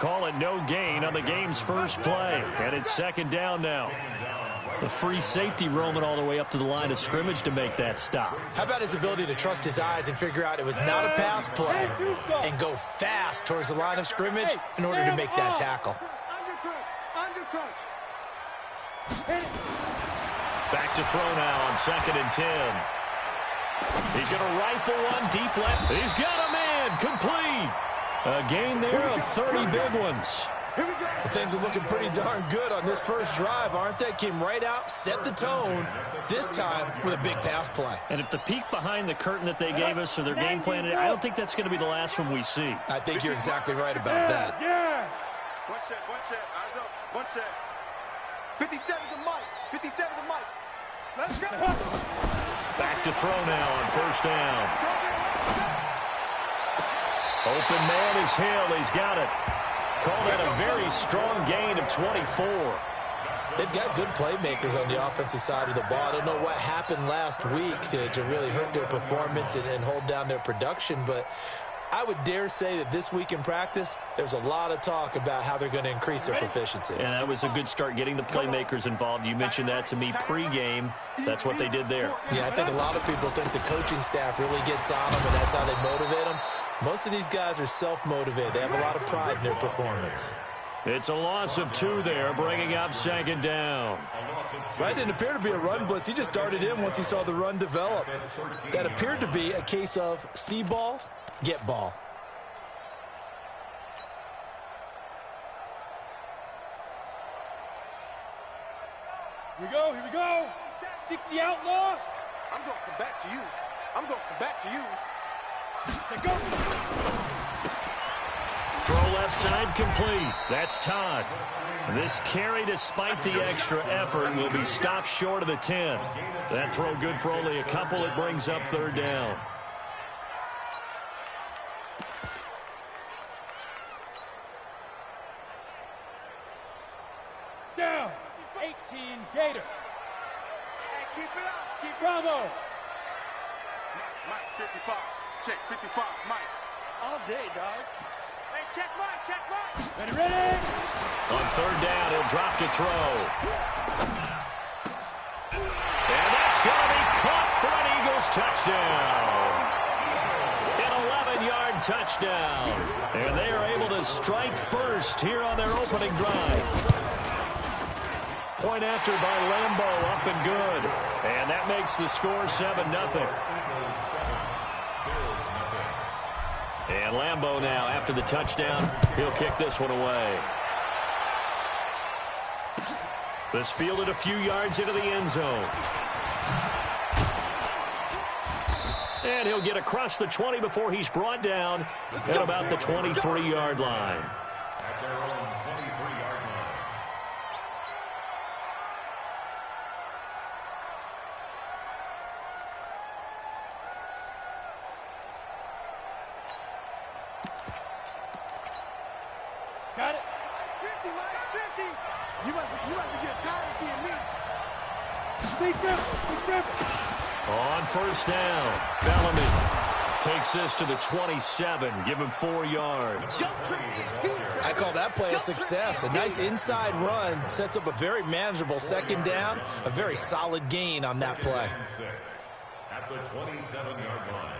call it no gain on the game's first play. And it's second down now. The free safety roaming all the way up to the line of scrimmage to make that stop. How about his ability to trust his eyes and figure out it was not a pass play and go fast towards the line of scrimmage in order to make that tackle. Back to throw now on 2nd and 10. He's going to rifle one deep left. He's got a man complete. A gain there of 30 big ones. Well, things are looking pretty darn good on this first drive, aren't they? Came right out, set the tone, this time with a big pass play. And if the peek behind the curtain that they gave us or their game plan, I don't think that's going to be the last one we see. I think you're exactly right about that. Yeah. One set, eyes up, one set. 57 to Mike, 57 to Mike. Let's go. Back to throw now on first down. Open man is Hill. He's got it. Call that a very strong gain of 24. They've got good playmakers on the offensive side of the ball. I don't know what happened last week to really hurt their performance and hold down their production, but I would dare say that this week in practice, there's a lot of talk about how they're going to increase their proficiency. And that was a good start, getting the playmakers involved. You mentioned that to me pregame. That's what they did there. Yeah, I think a lot of people think the coaching staff really gets on them, and that's how they motivate them. Most of these guys are self-motivated. They have a lot of pride in their performance. It's a loss of 2 there, bringing up 2nd down. That didn't appear to be a run blitz. He just darted in once he saw the run develop. That appeared to be a case of see ball, get ball. Here we go. 60 outlaw. I'm going to come back to you. Throw left side complete. That's Todd. This carry, despite the extra effort, will be stopped short of the 10. That throw good for only a couple. It brings up 3rd down. Down. 18 Gator. Hey, keep it up. Keep Bravo. Mike, 55. Check 55. Mike. All day, dog. Hey, check Mike. Ready. On 3rd down, he'll drop to throw. And that's going to be caught for an Eagles touchdown. An 11-yard touchdown. And they are able to strike first here on their opening drive. Point after by Lambeau, up and good. And that makes the score 7-0. And Lambeau now, after the touchdown, he'll kick this one away. This fielded a few yards into the end zone. And he'll get across the 20 before he's brought down at about the 23-yard line. Got it. 50, Mike, 50. You must be getting tired of seeing me. Big grip. On first down, Bellamy takes this to the 27. Give him 4 yards. I call that play a success. A nice inside run sets up a very manageable 2nd down. A very solid gain on that play. At the 27-yard line.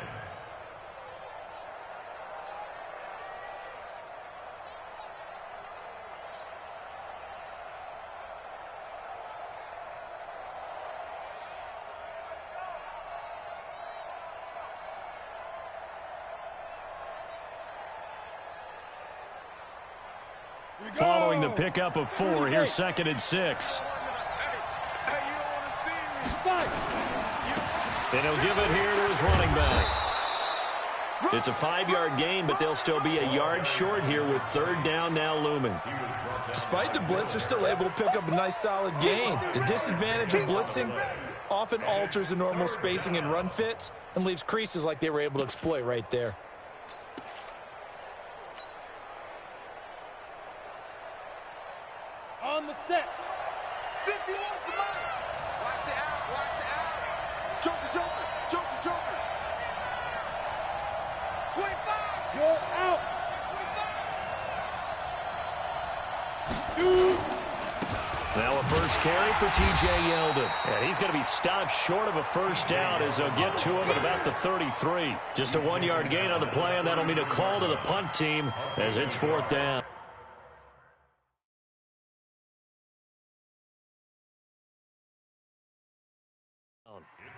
Following the pickup of 4, here's 2nd and 6. And he'll give it here to his running back. It's a 5-yard gain, but they'll still be a yard short here with 3rd down now looming. Despite the blitz, they're still able to pick up a nice solid gain. The disadvantage of blitzing often alters the normal spacing and run fits and leaves creases like they were able to exploit right there. On the set. 51 for Mike. Watch the out. Joker. 25. Joe out. Now a first carry for T.J. Yeldon. And he's going to be stopped short of a first down as they'll get to him at about the 33. Just a 1-yard gain on the play, and that'll mean a call to the punt team as it's 4th down.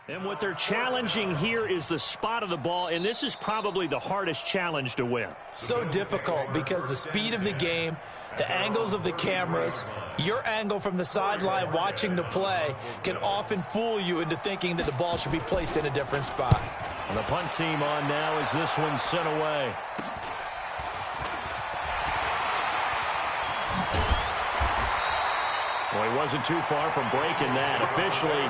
And what they're challenging here is the spot of the ball, and this is probably the hardest challenge to win. So difficult because the speed of the game, the angles of the cameras, your angle from the sideline watching the play can often fool you into thinking that the ball should be placed in a different spot. And the punt team on now as this one's sent away. Well, he wasn't too far from breaking that. Officially,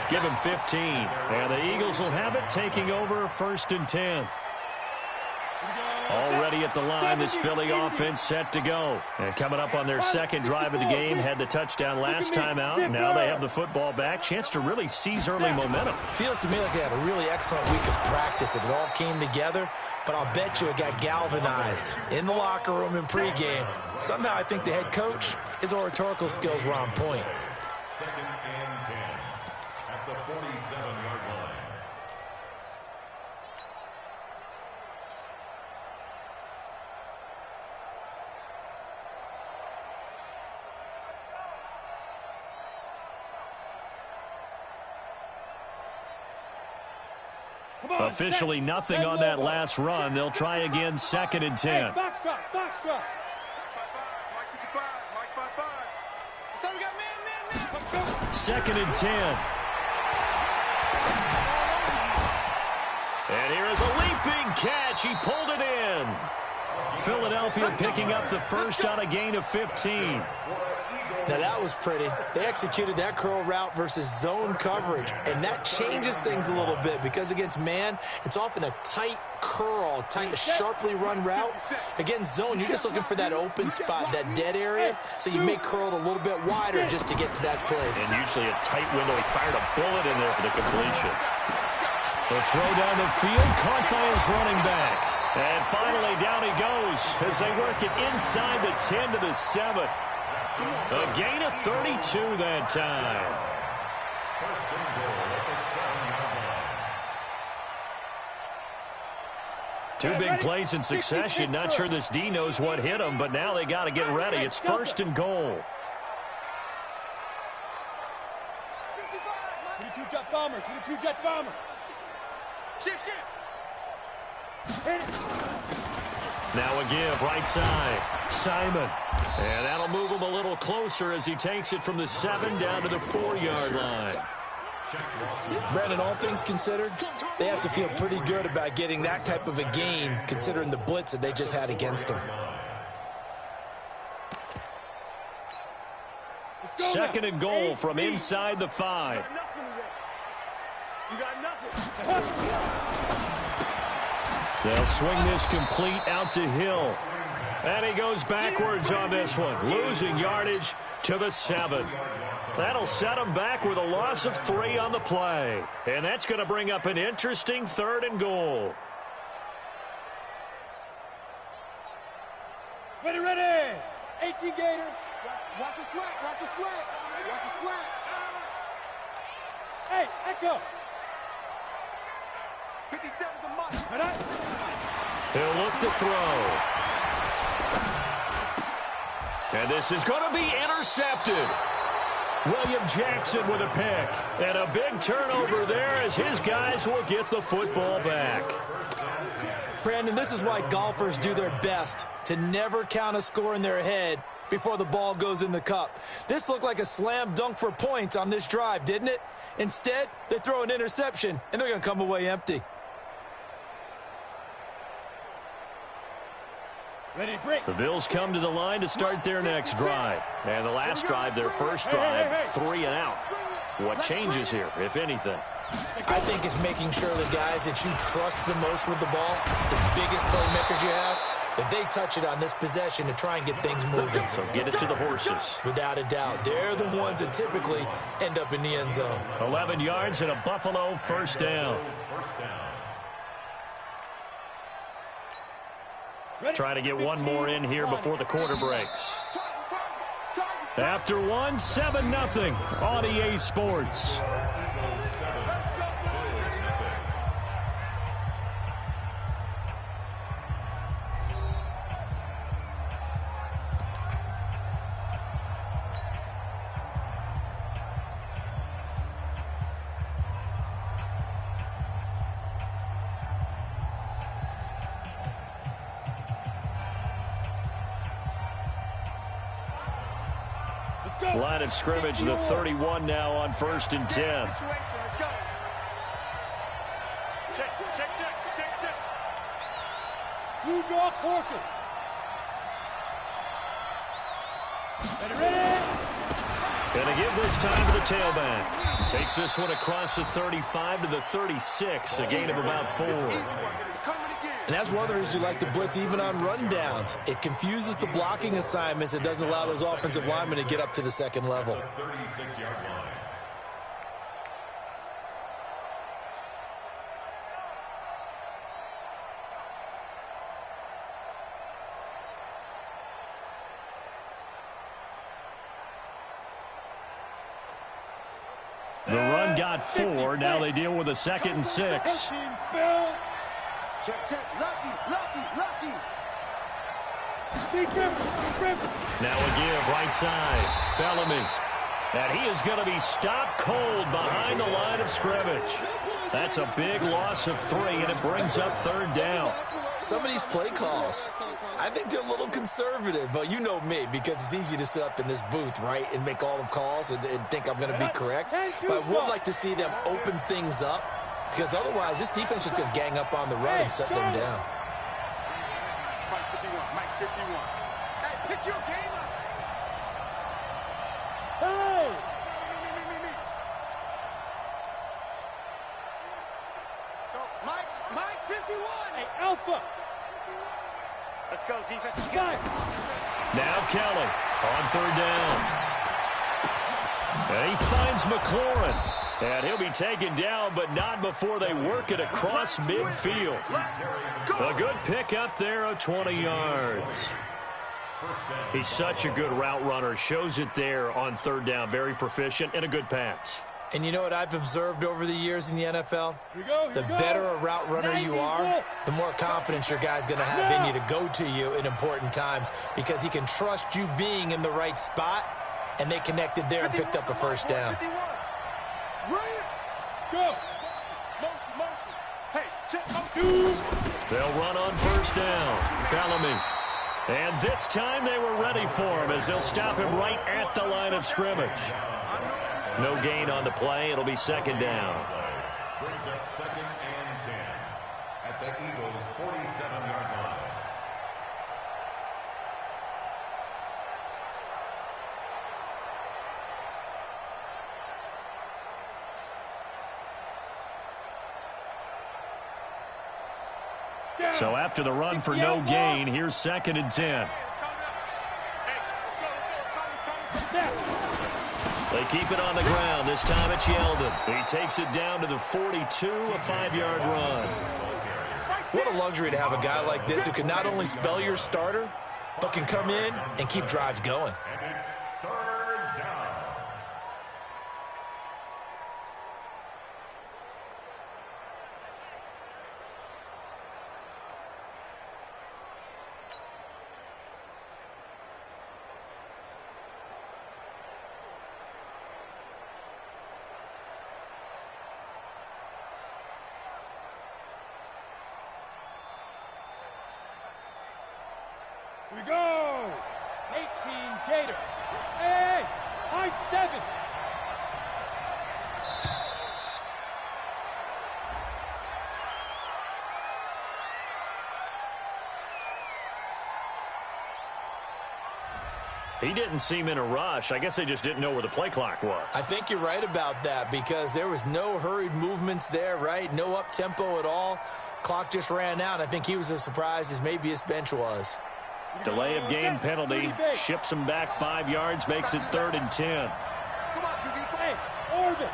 give him 15. And the Eagles will have it, taking over 1st and 10. Already at the line, this Philly offense set to go. And coming up on their second drive of the game, had the touchdown last time out. Now they have the football back. Chance to really seize early momentum. Feels to me like they had a really excellent week of practice. It all came together, but I'll bet you it got galvanized in the locker room in pregame. Somehow I think the head coach, his oratorical skills were on point. 2nd and 10 at the 47-yard line. Officially nothing on that last run. They'll try again 2nd and 10. Box drop, box drop. Mike 55, Mike 55. So we got man. 2nd and 10. And here is a leaping catch. He pulled it in. Philadelphia picking up the first on a gain of 15. Now that was pretty. They executed that curl route versus zone coverage, and that changes things a little bit because against man, it's often a tight curl, tight, sharply run route. Against zone, you're just looking for that open spot, that dead area, so you may curl it a little bit wider just to get to that place. And usually a tight window. He fired a bullet in there for the completion. The throw down the field, caught by his running back. And finally down he goes as they work it inside the 10 to the 7. A gain of 32 that time. 1st and goal at the 7-yard line. Two big plays in succession. Not sure this D knows what hit him, but now they got to get ready. It's 1st and goal. 22 jet bomber, 22 jet bomber. Shift. Now a give, right side. Simon. And that'll move him a little closer as he takes it from the 7 down to the 4-yard line. Brandon, all things considered, they have to feel pretty good about getting that type of a gain considering the blitz that they just had against them. 2nd and goal from inside the 5. You got nothing. They'll swing this complete out to Hill. And he goes backwards on this one, losing yardage to the 7. That'll set him back with a loss of 3 on the play. And that's going to bring up an interesting 3rd and goal. Ready. 18 Gator. Watch the slant. Watch the slant. Hey, Echo. 57's a must. He'll look to throw. And this is going to be intercepted. William Jackson with a pick. And a big turnover there as his guys will get the football back. Brandon, this is why golfers do their best to never count a score in their head before the ball goes in the cup. This looked like a slam dunk for points on this drive, didn't it? Instead, they throw an interception, and they're going to come away empty. Ready, break. The Bills come to the line to start their next drive. And the last drive, their first drive, 3 and out. What changes here, if anything? I think it's making sure the guys that you trust the most with the ball, the biggest playmakers you have, that they touch it on this possession to try and get things moving. So get it to the horses. Without a doubt. They're the ones that typically end up in the end zone. 11 yards and a Buffalo first down. Trying to get one more in here before the quarter breaks. After one, 7-0 on EA Sports. Line of scrimmage, the 31 now on 1st and 10. Let's go. Check. You draw quarters. Ready? Going to give this time to the tailback. Takes this one across the 35 to the 36, a gain of about 4. And that's one of the reasons you like to blitz even on rundowns. It confuses the blocking assignments. It doesn't allow those offensive linemen to get up to the second level. 36-yard line. The run got 4. Now they deal with a 2nd and 6. Check. Lucky. Now a give right side. Bellamy. And he is going to be stopped cold behind the line of scrimmage. That's a big loss of 3, and it brings up 3rd down. Some of these play calls, I think they're a little conservative, but you know me, because it's easy to sit up in this booth, right, and make all the calls and think I'm going to be correct. But I would like to see them open things up, because otherwise this defense is going to gang up on the run and shut them down. Mike 51. Hey, pick your game up. Hey! Me. Go, Mike 51. Hey, Alpha! Let's go, defense. Now Kelly on 3rd down. And he finds McLaurin. And he'll be taken down, but not before they work it across midfield. A good pickup there of 20 yards. He's such a good route runner. Shows it there on 3rd down. Very proficient and a good pass. And you know what I've observed over the years in the NFL? The better a route runner you are, the more confidence your guy's going to have in you to go to you in important times, because he can trust you being in the right spot, and they connected there and picked up a 1st down. Go! Motion. Hey, check motion. They'll run on 1st down. Bellamy. And this time they were ready for him as they'll stop him right at the line of scrimmage. No gain on the play. It'll be 2nd down. Brings up 2nd and 10 at the Eagles' 47-yard line. So after the run for no gain, here's 2nd and 10. They keep it on the ground. This time it's Yeldon. He takes it down to the 42, a 5-yard run. What a luxury to have a guy like this who can not only spell your starter, but can come in and keep drives going. And it's 3rd down. We go! 18 Gators. Hey! I-7. He didn't seem in a rush. I guess they just didn't know where the play clock was. I think you're right about that, because there was no hurried movements there, right? No up-tempo at all. Clock just ran out. I think he was as surprised as maybe his bench was. Delay of game penalty. Ships him back 5 yards. Makes it 3rd and 10. Come on, QB. Come Hey, Orbit.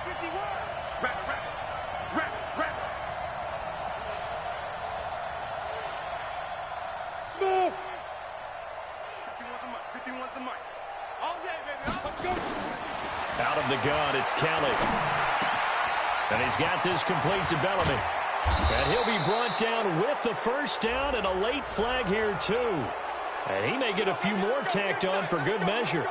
51. Rap. Smoke. 51 to 51's the mic. All day, baby. Let's go. Out of the gun, it's Kelly. And he's got this complete to Bellamy. And he'll be brought down with the first down and a late flag here, too. And he may get a few more tacked on for good measure.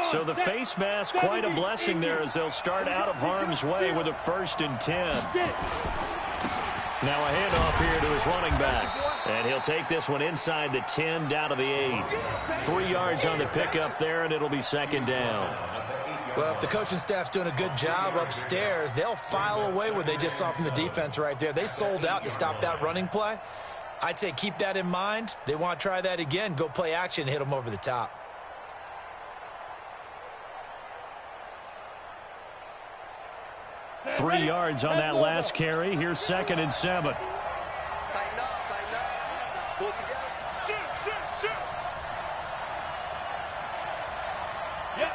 So the face mask, quite a blessing there as they'll start out of harm's way with a 1st and 10. Now a handoff here to his running back. And he'll take this one inside the 10 down to the 8. 3 yards on the pickup there, and it'll be 2nd down. Well, if the coaching staff's doing a good job upstairs, they'll file away what they just saw from the defense right there. They sold out to stop that running play. I'd say keep that in mind. They want to try that again. Go play action, hit them over the top. Three yards on that last carry. Here's 2nd and 7. Tighten up, tighten up. Pull it together. Shoot. Yep.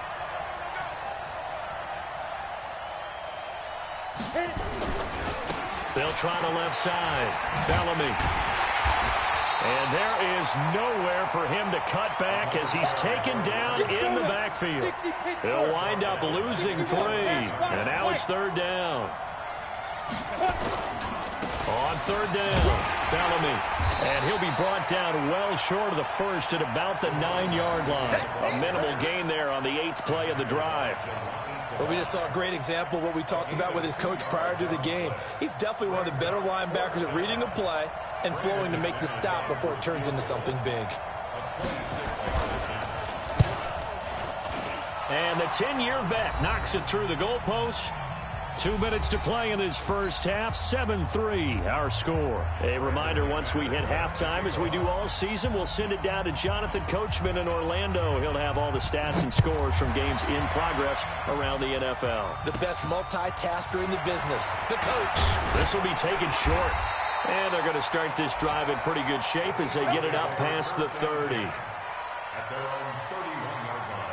They'll try the left side. Bellamy. And there is nowhere for him to cut back as he's taken down in the backfield. He'll wind up losing 3. And now it's 3rd down. On 3rd down, Bellamy. And he'll be brought down well short of the 1st at about the 9-yard line. A minimal gain there on the 8th play of the drive. Well, we just saw a great example of what we talked about with his coach prior to the game. He's definitely one of the better linebackers at reading the play and flowing to make the stop before it turns into something big. And the 10-year vet knocks it through the goalpost. 2 minutes to play in this first half. 7-3 our score. A reminder, once we hit halftime, as we do all season, we'll send it down to Jonathan Coachman in Orlando. He'll have all the stats and scores from games in progress around the NFL. The best multitasker in the business, the coach. This will be taken short. And they're going to start this drive in pretty good shape as they get it up past the 30. At their own 31-yard line.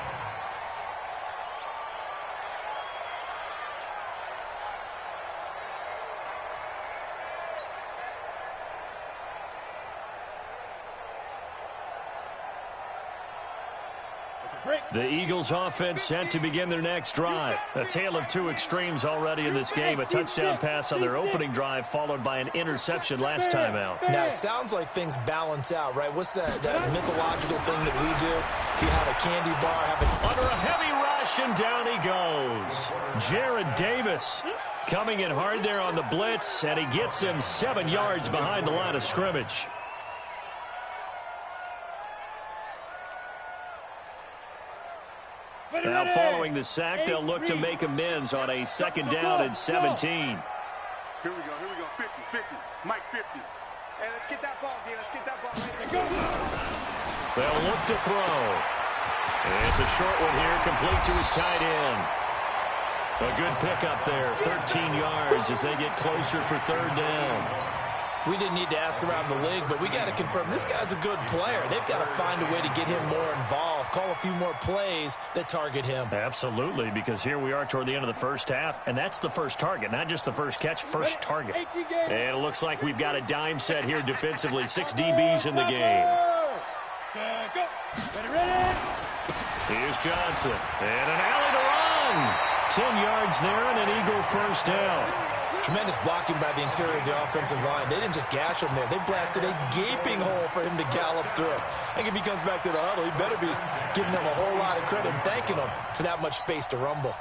The Eagles offense set to begin their next drive. A tale of 2 extremes already in this game. A touchdown pass on their opening drive followed by an interception last time out. Now, it sounds like things balance out, right? What's that mythological thing that we do? If you have a candy bar, have it under a heavy rush, and down he goes. Jared Davis coming in hard there on the blitz, and he gets him 7 yards behind the line of scrimmage. Now following the sack, they'll look to make amends on a 2nd down and 17. Here we go. 50. Mike 50. Hey, let's get that ball, D. Let's get that ball. Go. They'll look to throw. It's a short one here, complete to his tight end. A good pickup there, 13 yards as they get closer for 3rd down. We didn't need to ask around the league, but we got to confirm this guy's a good player. They've got to find a way to get him more involved, call a few more plays that target him. Absolutely, because here we are toward the end of the first half, and that's the first target, not just the first catch, first target. And it looks like we've got a dime set here defensively, 6 DBs in the game. Here's Johnson, and an alley to run. 10 yards there and an Eagle first down. Tremendous blocking by the interior of the offensive line. They didn't just gash him there. They blasted a gaping hole for him to gallop through. I think if he comes back to the huddle, he better be giving them a whole lot of credit and thanking them for that much space to rumble.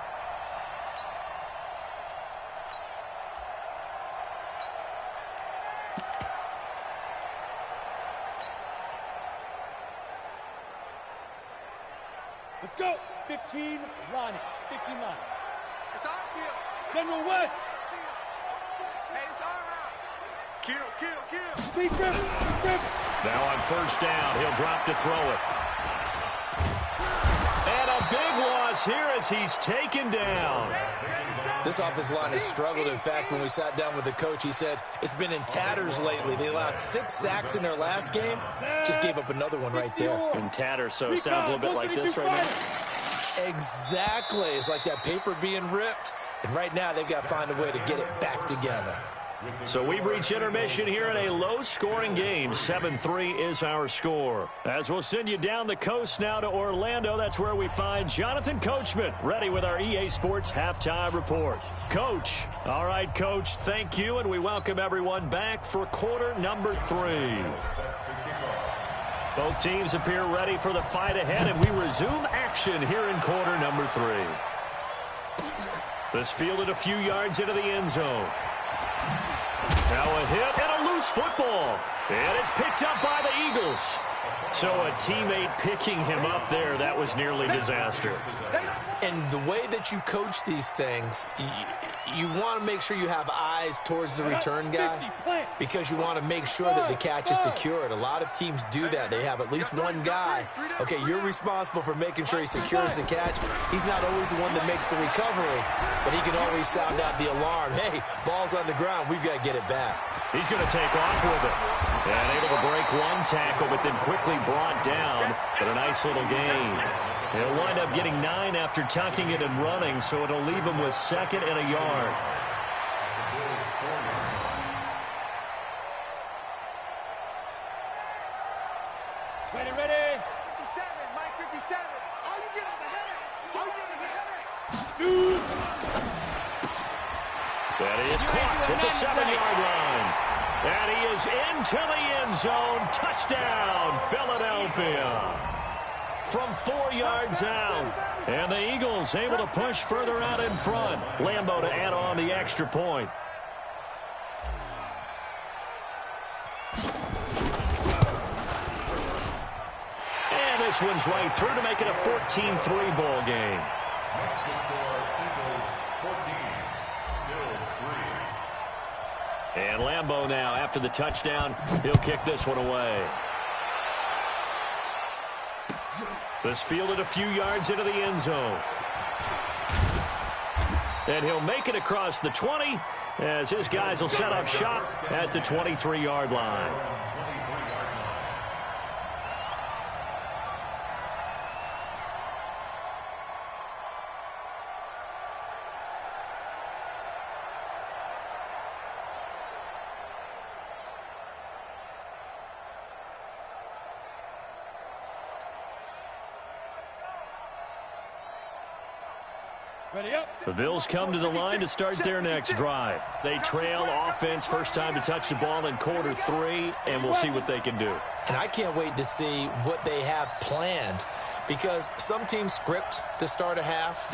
Let's go. 15 line. 15 line. It's our field. General West. Hey, it's our house. Kill. Speed grip. Now on first down, he'll drop to throw it. And a big loss here as he's taken down. This offensive line has struggled. In fact, when we sat down with the coach, he said it's been in tatters lately. They allowed 6 sacks in their last game. Just gave up another one right there. In tatters, so it sounds a little bit like this right now. Exactly. It's like that paper being ripped. And right now, they've got to find a way to get it back together. So we've reached intermission here in a low-scoring game. 7-3 is our score. As we'll send you down the coast now to Orlando, that's where we find Jonathan Coachman, ready with our EA Sports Halftime Report. Coach. All right, Coach, thank you, and we welcome everyone back for quarter number 3. Both teams appear ready for the fight ahead, and we resume action here in quarter number 3. This fielded a few yards into the end zone. Now a hit and a loose football. And it's picked up by the Eagles. So a teammate picking him up there, that was nearly disaster. And the way that you coach these things, you want to make sure you have eyes towards the return guy because you want to make sure that the catch is secured. A lot of teams do that. They have at least one guy. Okay, you're responsible for making sure he secures the catch. He's not always the one that makes the recovery, but he can always sound out the alarm. Hey, ball's on the ground. We've got to get it back. He's going to take off with it. And able to break one tackle, but then quickly brought down. But a nice little gain. He'll wind up getting 9 after tucking it and running, so it'll leave him with 2nd and a yard. Ready. 57, Mike 57. All you get is a headache. All you get is a headache. Shoot. That is caught at the 7-yard line. And he is into the end zone. Touchdown, Philadelphia. From 4 yards out. And the Eagles able to push further out in front. Lambo to add on the extra point. And this one's right through to make it a 14-3 ball game. Next to score, Eagles 14, Bills 3. And Lambo now, after the touchdown, he'll kick this one away. This fielded a few yards into the end zone. And he'll make it across the 20 as his guys will set up shop at the 23-yard line. Ready up. The Bills come to the line to start their next drive. They trail offense, first time to touch the ball in quarter 3, and we'll see what they can do. And I can't wait to see what they have planned because some teams script to start a half.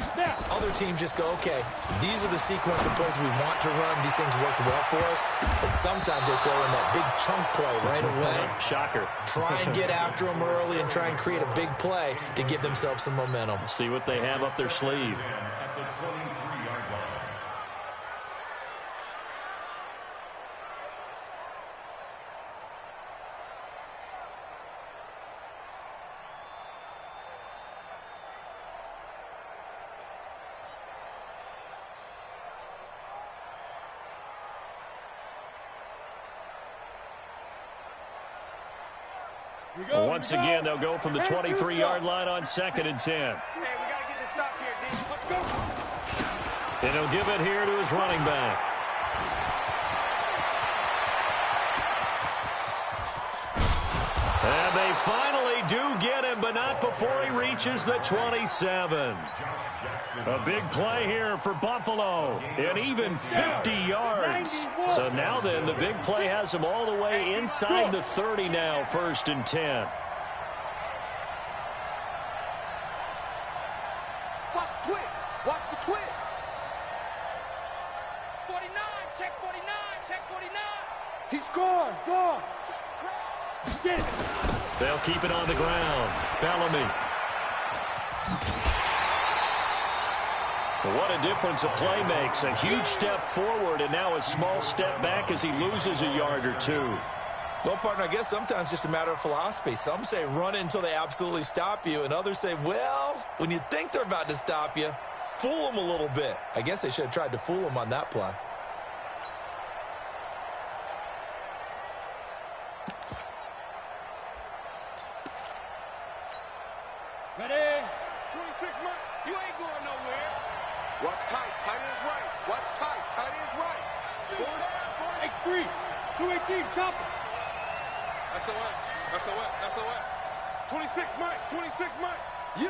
Other teams just go, okay, these are the sequence of plays we want to run. These things worked well for us. And sometimes they throw in that big chunk play right away. Shocker. Try and get after them early and try and create a big play to give themselves some momentum. See what they have up their sleeve. At the 23-yard line. Once again, they'll go from the 23-yard line on 2nd and 10. Hey, we got to get this stop here, D. Let's go. And he'll give it here to his running back. And they finally do get him, but not before he reaches the 27. A big play here for Buffalo, and even 50 yards. So now then, the big play has him all the way inside the 30 now, 1st and 10. Watch the twist. Watch the twist. 49. Check 49. Check 49. He's gone. Gone. Get it. They'll keep it on the ground. Bellamy. What a difference a play makes. A huge step forward and now a small step back as he loses a yard or 2. Well, partner, I guess sometimes just a matter of philosophy. Some say run until they absolutely stop you, and others say, well, when you think they're about to stop you, fool them a little bit. I guess they should have tried to fool them on that play. Ready. 26 Mike. You ain't going nowhere. Watch tight. Tight is right. Watch tight. Tight is right. 3, 218, chopper. SOS, SOS, SOS. 26 Mike, 26 Mike. You.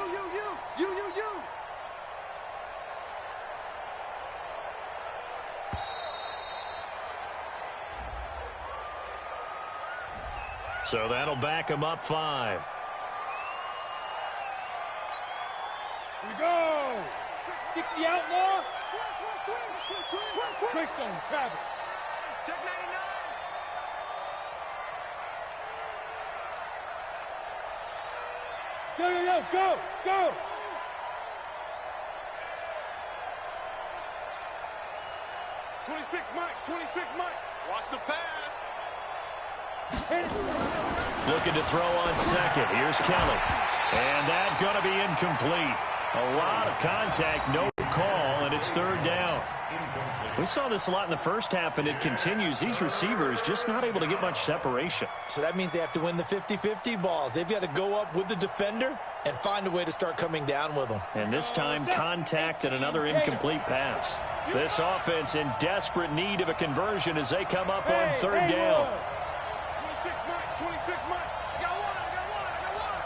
So that'll back him up 5. Here we go. 60 outlaw. Greystone, travel. Check 99. Go. 26 Mike, 26 Mike. Watch the pass. Looking to throw on second. Here's Kelly. And that's going to be incomplete. A lot of contact, no call, and it's 3rd down. We saw this a lot in the first half, and it continues. These receivers just not able to get much separation. So that means they have to win the 50-50 balls. They've got to go up with the defender and find a way to start coming down with them. And this time, contact and another incomplete pass. This offense in desperate need of a conversion as they come up on 3rd down. 26 Mike, 26 Mike. I got one.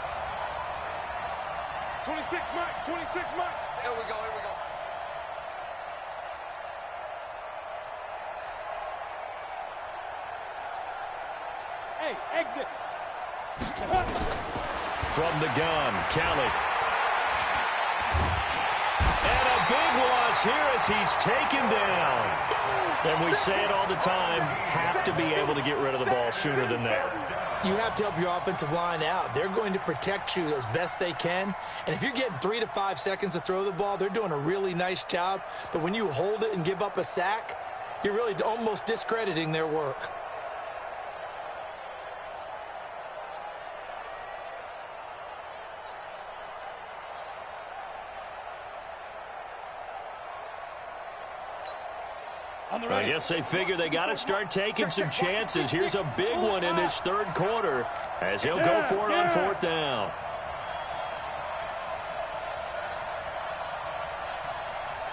26 Mike, 26 Mike. Here we go. Hey, exit. From the gun, Kelly. And a big loss here as he's taken down. And we say it all the time, have to be able to get rid of the ball sooner than that. You have to help your offensive line out. They're going to protect you as best they can. And if you're getting 3 to 5 seconds to throw the ball, they're doing a really nice job. But when you hold it and give up a sack, you're really almost discrediting their work. I guess they figure they got to start taking some chances. Here's a big one in this 3rd quarter as he'll go for it on 4th down.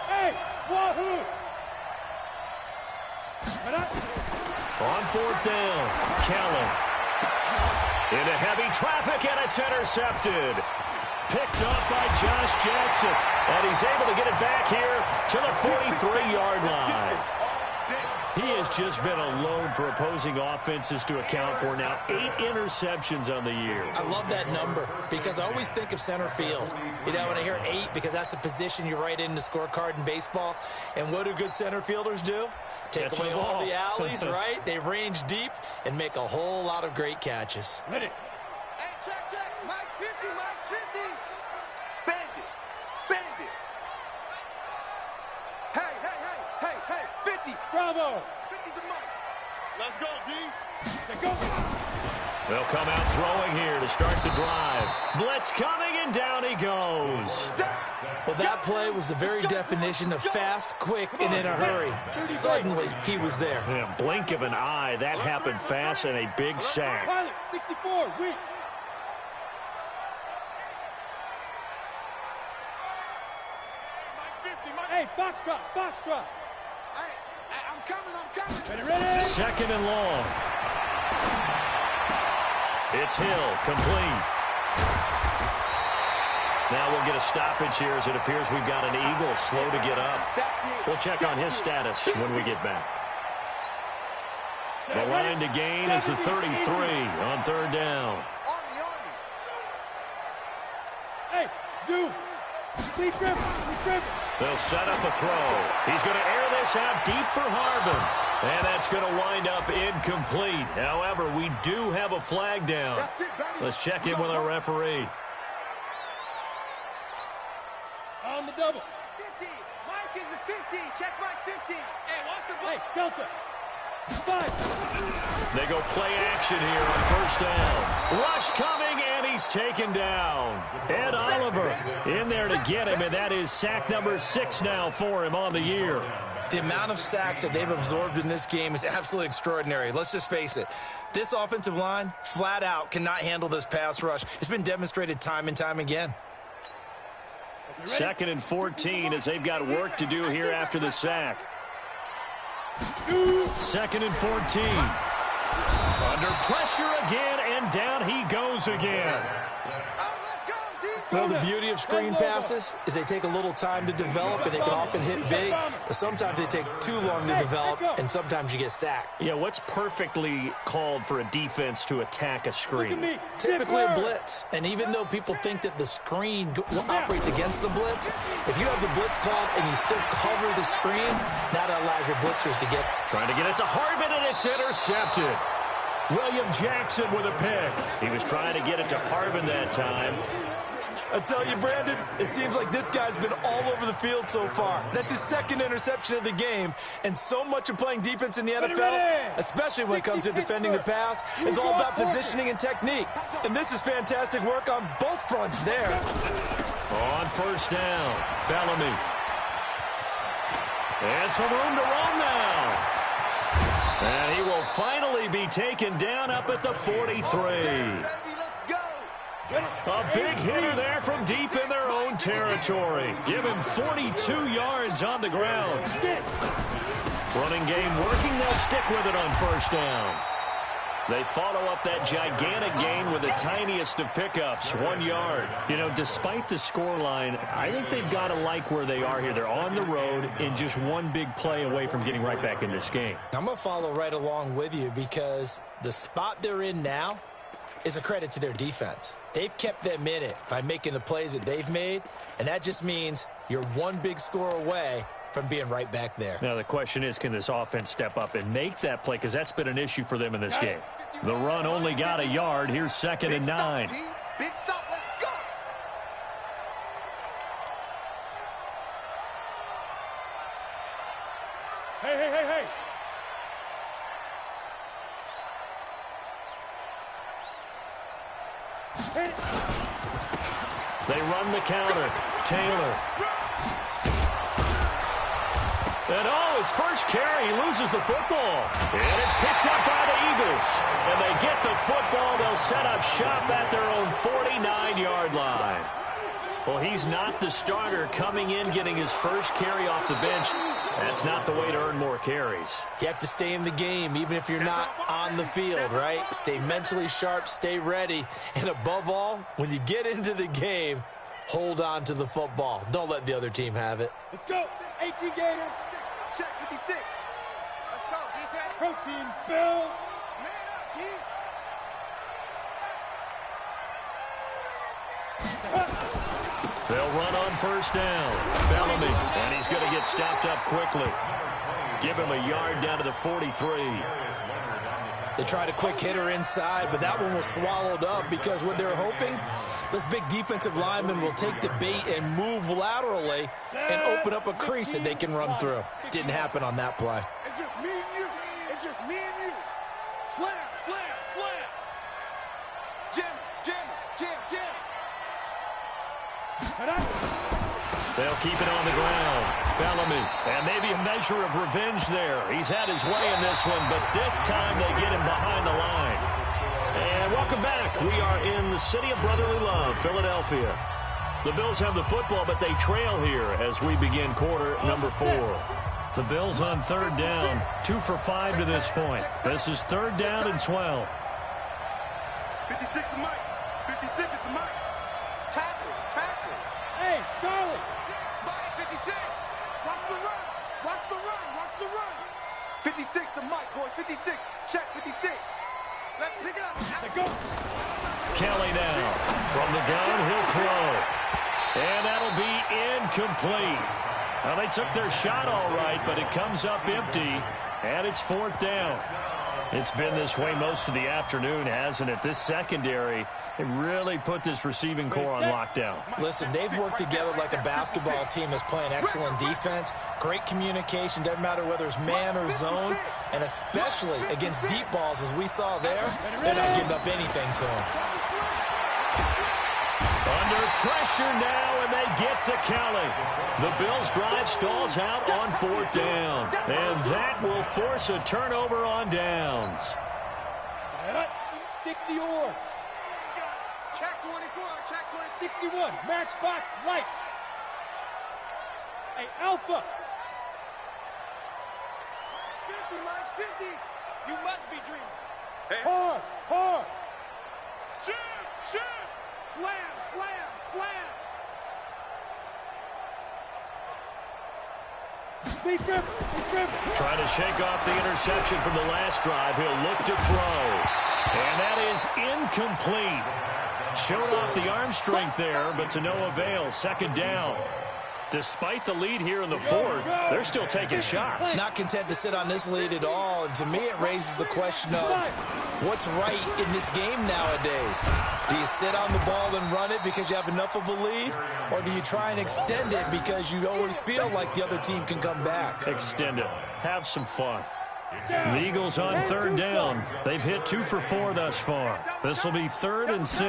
Hey, wahoo! On 4th down, Kelly. Into heavy traffic, and it's intercepted. Picked up by Josh Jackson. And he's able to get it back here to the 43-yard line. He has just been a load for opposing offenses to account for now. 8 interceptions on the year. I love that number because I always think of center field. You know, when I hear 8, because that's the position you write in the scorecard in baseball. And what do good center fielders do? Take away all the alleys, right? They range deep and make a whole lot of great catches. Ready. Hey, check. Mike 50, Mike 50. Bend it. Hey, 50. Bravo. 50 to Mike. Let's go, D. Go. They'll come out throwing here to start the drive. Blitz coming, and down he goes. Well, that play was the very definition of fast, quick, and in a hurry. Suddenly, he was there. In a blink of an eye, that happened fast, and a big sack. Pilot, 64, weak. Hey, box drop. Hey, I'm coming. Ready. 2nd and long. It's Hill, complete. Now we'll get a stoppage here as it appears we've got an Eagle slow to get up. We'll check on his status when we get back. The line to gain is the 33 on 3rd down. Hey, zoom. Please dribble. They'll set up a throw. He's going to air this out deep for Harvin. And that's going to wind up incomplete. However, we do have a flag down. Let's check in with our referee. On the double. 50. Mike is a 50. Check Mike 50. Hey, what's the ball? Hey, Delta. 5. They go play action here on 1st down. Rush coming, and he's taken down. Ed Oliver in there to get him, and that is sack number 6 now for him on the year. The amount of sacks that they've absorbed in this game is absolutely extraordinary. Let's just face it. This offensive line, flat out, cannot handle this pass rush. It's been demonstrated time and time again. 2nd and 14 as they've got work to do here after the sack. 2nd and 14. Under pressure again, and down he goes again. Well, the beauty of screen passes is they take a little time to develop, and they can often hit big, but sometimes they take too long to develop, and sometimes you get sacked. Yeah, what's perfectly called for a defense to attack a screen? Typically a blitz, and even though people think that the screen operates against the blitz, if you have the blitz called and you still cover the screen, now that allows your blitzers to get... Trying to get it to Harvin, and it's intercepted. William Jackson with a pick. He was trying to get it to Harvin that time. I tell you, Brandon, it seems like this guy's been all over the field so far. That's his second interception of the game, and so much of playing defense in the NFL, especially when it comes to defending the pass, is all about positioning and technique. And this is fantastic work on both fronts there. On first down, Bellamy. And some room to roam now. And he will finally be taken down up at the 43. A big hitter there from deep in their own territory. Give him 42 yards on the ground. Running game working. They'll stick with it on first down. They follow up that gigantic gain with the tiniest of pickups, 1 yard. You know, despite the scoreline, I think they've got to like where they are here. They're on the road and just one big play away from getting right back in this game. I'm going to follow right along with you because the spot they're in now is a credit to their defense. They've kept them in it by making the plays that they've made, and that just means you're one big score away from being right back there. Now, the question is, can this offense step up and make that play? Because that's been an issue for them in this game. The run only got a yard. Here's 2nd and 9. Big stop, let's go. Hey. They run the counter. Taylor. And his first carry, he loses the football. And it's picked up by the Eagles. And they get the football. They'll set up shop at their own 49-yard line. Well, he's not the starter coming in, getting his first carry off the bench. That's not the way to earn more carries. You have to stay in the game, even if you're not on the field, right? Stay mentally sharp, stay ready. And above all, when you get into the game, hold on to the football. Don't let the other team have it. Let's go. 18 Gator. Check 56. Let's go, defense. Protein spill. Man up, D. They'll run on first down. Bellamy, and he's going to get stopped up quickly. Give him a yard down to the 43. They tried a quick hitter inside, but that one was swallowed up because what they're hoping, those big defensive linemen will take the bait and move laterally and open up a crease that they can run through. Didn't happen on that play. It's just me and you. It's just me and you. Slam. Jam. They'll keep it on the ground. Bellamy, and maybe a measure of revenge there. He's had his way in this one, but this time they get him behind the line. And welcome back. We are in the city of brotherly love, Philadelphia. The Bills have the football, but they trail here as we begin quarter number 4. The Bills on third down, 2 for 5 to this point. This is 3rd down and 12. 56 to Mike. 56 is to Mike. Tackles. Hey, Charlie. 56. Watch the run. 56 to Mike, boys. 56. Check 56. Let's pick it up. Let's go. Kelly now. From the gun, he'll throw. And that'll be incomplete. Well, they took their shot all right, but it comes up empty, and it's 4th down. It's been this way most of the afternoon, hasn't it? This secondary, it really put this receiving core on lockdown. Listen, they've worked together like a basketball team that's playing excellent defense, great communication, doesn't matter whether it's man or zone, and especially against deep balls, as we saw there, they're not giving up anything to them. Under pressure now, and they get to Kelly. The Bills' drive stalls out on 4th down. And that will force a turnover on downs. 60 or. Check 24. Check 61. Matchbox light. Hey, Alpha. 50, Mike, 50. You must be dreaming. Hey. Hard, hard. Shoot, shoot. Slam, slam, slam. Be grip, Trying to shake off the interception from the last drive. He'll look to throw. And that is incomplete. Showed off the arm strength there, but to no avail. Second down. Despite the lead here in the fourth, they're still taking shots. Not content to sit on this lead at all. And to me, it raises the question of what's right in this game nowadays. Do you sit on the ball and run it because you have enough of a lead? Or do you try and extend it because you always feel like the other team can come back? Extend it. Have some fun. The Eagles on third down. They've hit 2 for 4 thus far. This will be 3rd and 6.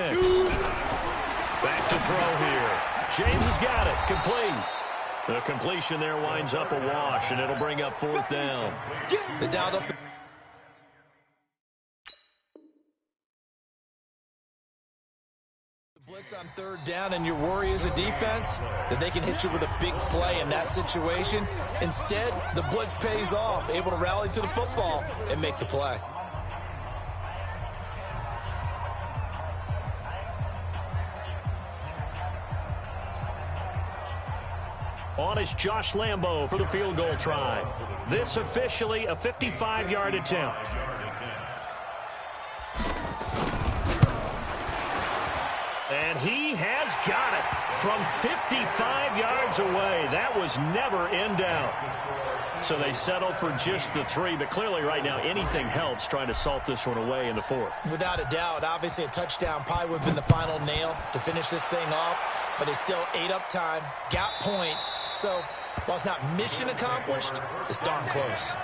Back to throw here. James has got it. Complete. The completion there winds up a wash, and it'll bring up 4th down. The dialed up the blitz on third down, and your worry as a defense that they can hit you with a big play in that situation. Instead, the blitz pays off, able to rally to the football and make the play. On is Josh Lambo for the field goal try. This officially a 55-yard attempt. And he has got it from 55 yards away. That was never in doubt. So they settle for just the 3, but clearly right now anything helps trying to salt this one away in the 4th. Without a doubt, obviously a touchdown probably would have been the final nail to finish this thing off, but it's still ate up time, got points. So while it's not mission accomplished, it's darn close.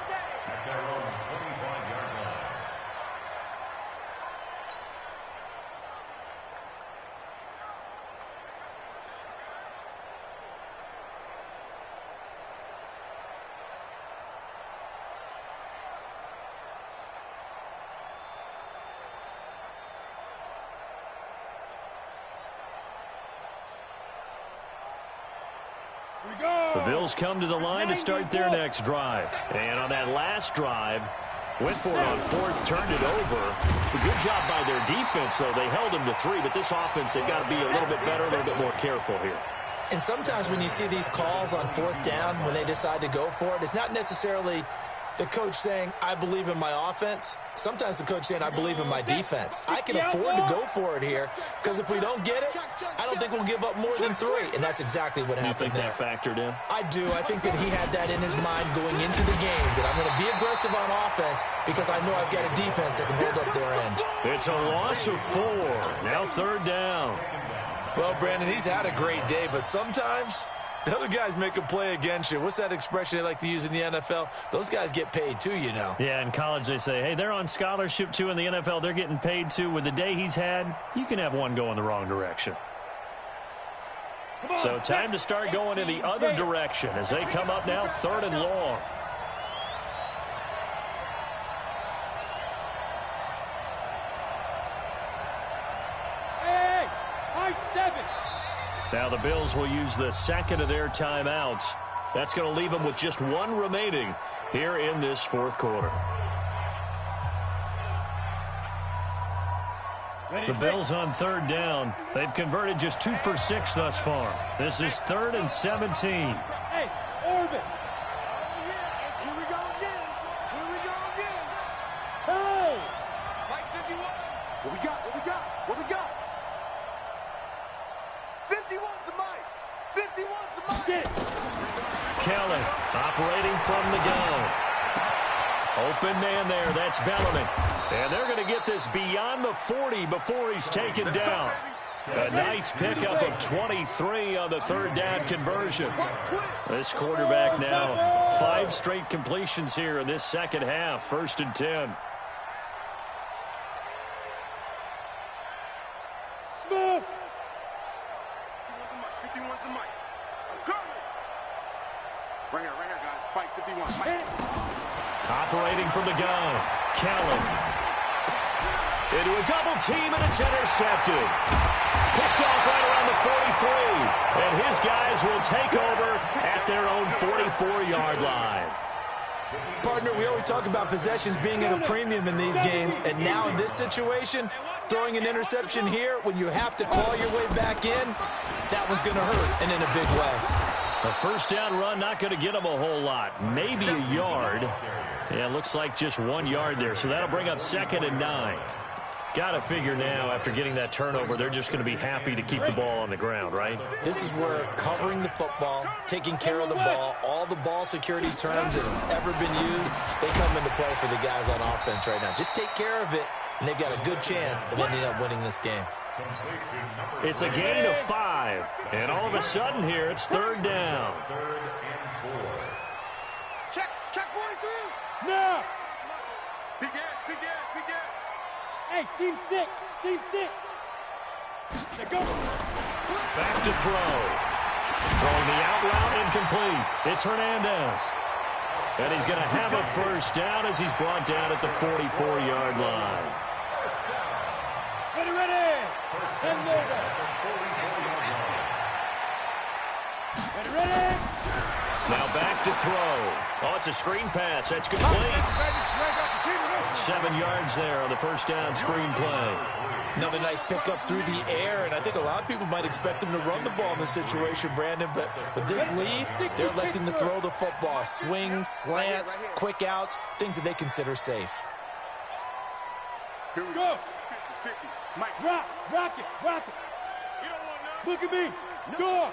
The Bills come to the line to start their next drive. And on that last drive, went for it on 4th, turned it over. A good job by their defense, though. They held them to 3, but this offense, they've got to be a little bit better, a little bit more careful here. And sometimes when you see these calls on 4th down, when they decide to go for it, it's not necessarily the coach saying, I believe in my offense. Sometimes the coach saying, I believe in my defense. I can afford to go for it here because if we don't get it, I don't think we'll give up more than 3. And that's exactly what happened there. You think that factored in? I do. I think that he had that in his mind going into the game, that I'm going to be aggressive on offense because I know I've got a defense that can hold up their end. It's a loss of 4. Now 3rd down. Well, Brandon, he's had a great day, but sometimes the other guys make a play against you. What's that expression they like to use in the NFL? Those guys get paid too, you know. Yeah, in college they say, hey, they're on scholarship too. In the NFL, they're getting paid too. With the day he's had, you can have one go in the wrong direction. So time to start going in the other direction as they come up now 3rd and long. Hey, high 7. Now the Bills will use the second of their timeouts. That's going to leave them with just 1 remaining here in this 4th quarter. The Bills on 3rd down. They've converted just 2 for 6 thus far. This is 3rd and 17. Hey, orbit. Here we go again. Here we go again. Hey. Mike 51. What we got? What we got? What we got? 51's the Mike. 51's the Mike. Get. Kelly operating from the gun. Open man there. That's Bellamy. And they're going to get this beyond the 40 before he's taken down. A nice pickup of 23 on the 3rd down conversion. This quarterback now 5 straight completions here in this second half. 1st and 10. Smith. 51's the Mike. Right here, guys. Fight 51. Mike. Operating from the gun. Kelly. Into a double team, and it's intercepted. Picked off right around the 43. And his guys will take over at their own 44-yard line. Partner, we always talk about possessions being at a premium in these games, and now in this situation, throwing an interception here when you have to claw your way back in, that one's going to hurt, and in a big way. A first down run, not going to get him a whole lot. Maybe a yard. Yeah, looks like just 1 yard there, so that'll bring up 2nd and 9. Got to figure now, after getting that turnover, they're just going to be happy to keep the ball on the ground, right? This is where covering the football, taking care of the ball, all the ball security terms that have ever been used, they come into play for the guys on offense right now. Just take care of it, and they've got a good chance of ending up winning this game. It's a gain of 5, and all of a sudden here, it's 3rd down. Check 43. No. Big gas. Hey, seam 6. Now go. Back to throw. Throwing the out route incomplete. It's Hernandez. And he's going to have a first down as he's brought down at the 44-yard line. Ready. And over. Ready. Now back to throw. Oh, it's a screen pass. That's complete. 7 yards there on the first down screen play. Another nice pickup through the air, and I think a lot of people might expect them to run the ball in this situation, Brandon, but with this lead, they're electing to throw the football. Swings, slants, quick outs, things that they consider safe. Here we Go. 50. Mike. Rock it. You don't want none. Look at me. Go.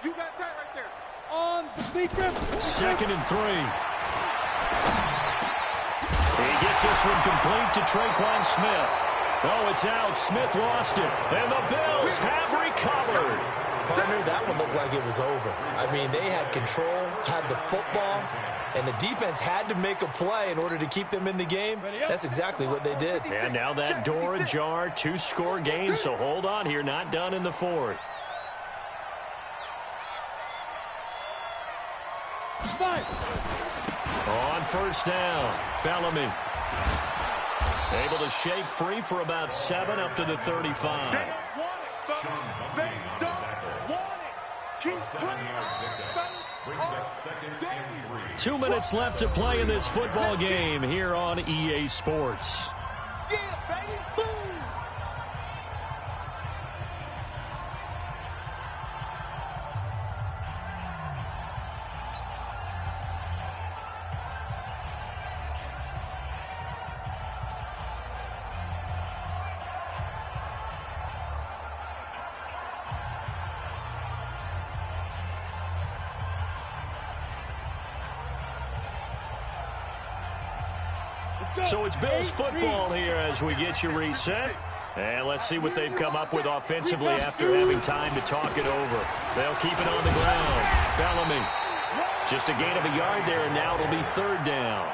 You got tight right there. On the defense. 2nd and 3. He gets this one complete to Traquan Smith. Oh, it's out. Smith lost it. And the Bills have recovered. Partner, that one looked like it was over. I mean, they had control, had the football, and the defense had to make a play in order to keep them in the game. That's exactly what they did. And now that door ajar, 2-score game, so hold on here. Not done in the 4th. 5. On first down, Bellamy. Able to shake free for about 7 up to the 35. They don't want it, fellas. They don't want it. Keep playing, fellas. 2 minutes left to play in this football game here on EA Sports. Yeah, baby. Boom. So it's Bills football here as we get you reset. And let's see what they've come up with offensively after having time to talk it over. They'll keep it on the ground. Bellamy. Just a gain of a yard there, and now it'll be 3rd down.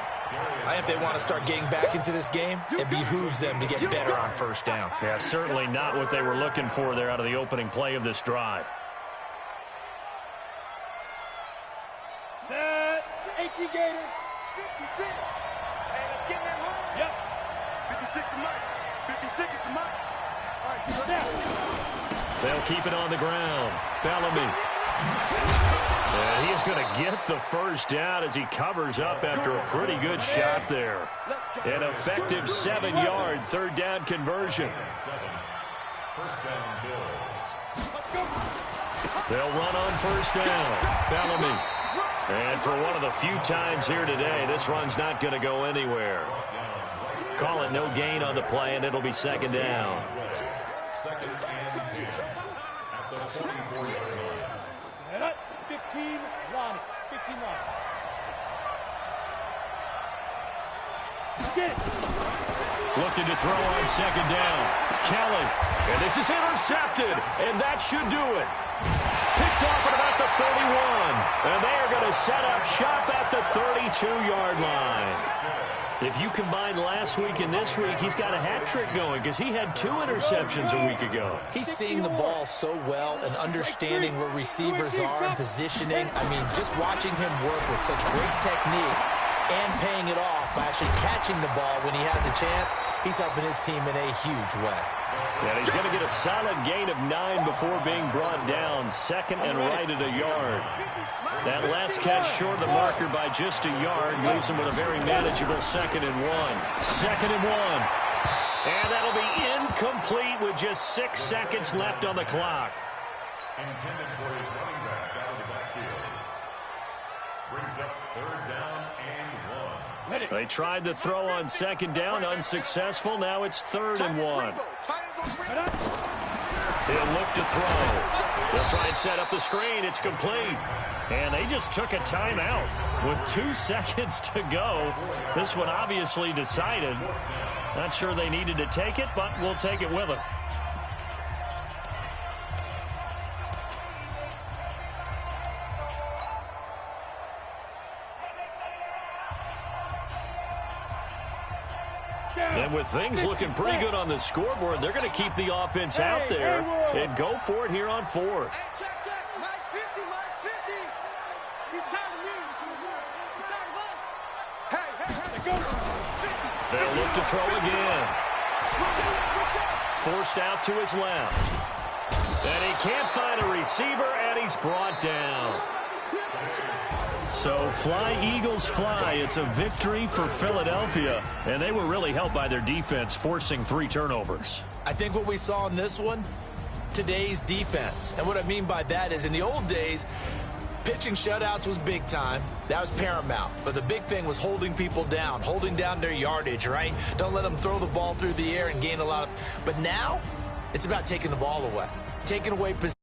I think if they want to start getting back into this game, it behooves them to get better on first down. Yeah, certainly not what they were looking for there out of the opening play of this drive. Set. 18 Gator. 56. Hey, let's get that home. Yep. 56 to Mike. 56 is to Mike. All right, you go Now. They'll keep it on the ground. Bellamy. And he is going to get the first down as he covers up after a pretty good shot there. An effective 7-yard 3rd down conversion. First down, Bills. They'll run on first down. Bellamy. And for one of the few times here today, this run's not going to go anywhere. Call it no gain on the play, and it'll be 2nd down. 2nd and 10 at the 44-yard line. Set up. 15 Ronnie. 15 Ronnie. Get it. Looking to throw on 2nd down. Kelly. And this is intercepted, and that should do it. Picked off at about the 31. And they are going to set up shop at the 32-yard line. If you combine last week and this week, he's got a hat trick going because he had 2 interceptions a week ago. He's seeing the ball so well and understanding where receivers are and positioning. I mean, just watching him work with such great technique and paying it off by actually catching the ball when he has a chance. He's helping his team in a huge way. And he's going to get a solid gain of 9 before being brought down. Second and right at a yard. That last catch short of the marker by just a yard leaves him with a very manageable 2nd and 1. 2nd and 1. And that'll be incomplete with just 6 seconds left on the clock. Intended for his running back out of the backfield. Brings up 3rd down and 1. They tried to throw on 2nd down, unsuccessful. Now it's 3rd and 1. He'll look to throw. They'll try and set up the screen. It's complete. And they just took a timeout with 2 seconds to go. This one obviously decided. Not sure they needed to take it, but we'll take it with them. And with things looking pretty good on the scoreboard, they're going to keep the offense out there and go for it here on 4th. Check, check. Mike 50, Mike 50. He's tired of me. He's tired of us. Hey, go. They'll look to throw again. Forced out to his left. And he can't find a receiver, and he's brought down. So fly, Eagles, fly. It's a victory for Philadelphia, and they were really helped by their defense, forcing 3 turnovers. I think what we saw in this one, today's defense. And what I mean by that is in the old days, pitching shutouts was big time. That was paramount. But the big thing was holding people down, holding down their yardage, right? Don't let them throw the ball through the air and gain a lot of... But now, it's about taking the ball away. Taking away possession.